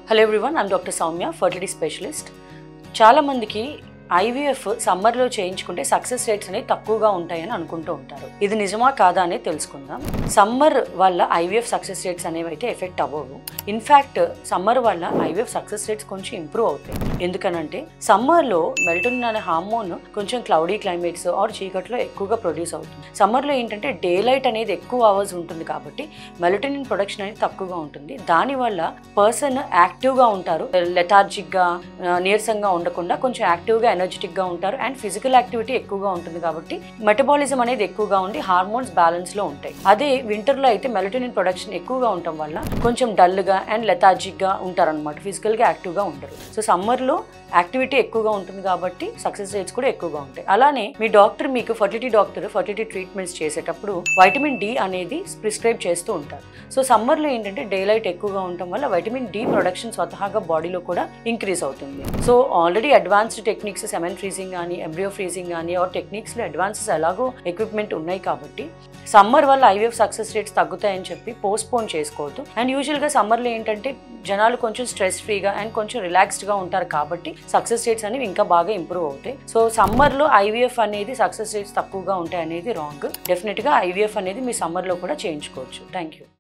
Hello everyone, I'm Dr. Soumya, fertility specialist. చాలా మందికి IVF summer లో చేయించుకుంటే సక్సెస్ రేట్స్ అనేవి తక్కువగా ఉంటాయని అనుకుంటూ ఉంటారు. ఇది నిజమా కాదా అనేది తెలుసుకుందాం. సమ్మర్ వల్ల IVF సక్సెస్ రేట్స్ అనేవి అయితే ఎఫెక్ట్ అవ్వవు. ఇన్ఫాక్ట్ సమ్మర్ వల్ల IVF సక్సెస్ రేట్స్ కొంచెం ఇంప్రూవ్ అవుతాయి. ఎందుకనంటే సమ్మర్ లో మెలటోనిన్ అనే హార్మోన్ కొంచెం క్లౌడీ క్లైమేట్స్ ఆర్ చీకట్లో ఎక్కువగా ప్రొడ్యూస్ అవుతుంది. సమ్మర్ లో ఏంటంటే డే లైట్ అనేది ఎక్కువ అవర్స్ ఉంటుంది కాబట్టి మెలటోనిన్ ప్రొడక్షన్ అనేది తక్కువగా ఉంటుంది. దానివల్ల పర్సన్ యాక్టివ్ గా ఉంటారు, లెథార్జిక్ గా నీరసంగా ఉండకుండా కొంచెం యాక్టివ్ గా ఎనర్జెటిక్ గా ఉంటారు అండ్ ఫిజికల్ యాక్టివిటీ ఎక్కువగా ఉంటుంది కాబట్టి మెటబాలిజం అనేది ఎక్కువగా ఉండి హార్మోన్స్ బ్యాలెన్స్ లో ఉంటాయి. అదే వింటర్ లో అయితే మెలటోనిన్ ప్రొడక్షన్ ఎక్కువగా ఉండటం వల్ల కొంచెం డల్ గా అండ్ లెథార్జిక్ గా ఉంటారు అనమాట, ఫిజికల్ గా యాక్టివ్ గా ఉండరు. సో సమ్మర్ లో యాక్టివిటీ ఎక్కువగా ఉంటుంది కాబట్టి సక్సెస్ రేట్స్ కూడా ఎక్కువగా ఉంటాయి. అలానే మీ డాక్టర్ మీకు ఫర్టిలిటీ ట్రీట్మెంట్స్ చేసేటప్పుడు వైటమిన్ డి అనేది ప్రిస్క్రైబ్ చేస్తూ ఉంటారు. సో సమ్మర్ లో ఏంటంటే డే లైట్ ఎక్కువగా ఉండటం వల్ల వైటమిన్ డి ప్రొడక్షన్ స్వతహాగా బాడీలో కూడా ఇంక్రీజ్ అవుతుంది. So already advanced techniques semen freezing కానీ ఎంబ్రియో ఫ్రీజింగ్ కానీ ఆ టెక్నిక్స్ లో అడ్వాన్సెస్ ఎలాగో ఎక్విప్మెంట్ ఉన్నాయి కాబట్టి సమ్మర్ వల్ల IVF సక్సెస్ రేట్స్ తగ్గుతాయని చెప్పి పోస్ట్పోన్ చేసుకోవద్దు. అండ్ యూజువల్ గా సమ్మర్ లో ఏంటంటే జనాలు కొంచెం స్ట్రెస్ ఫ్రీగా అండ్ కొంచెం రిలాక్స్డ్ గా ఉంటారు కాబట్టి సక్సెస్ రేట్స్ అనేవి ఇంకా బాగా ఇంప్రూవ్ అవుతాయి. సో సమ్మర్ లో IVF అనేది సక్సెస్ రేట్స్ తక్కువగా ఉంటాయి అనేది రాంగ్. డెఫినెట్ గా IVF అనేది మీ సమ్మర్ లో కూడా చేయించుకోవచ్చు. Thank you.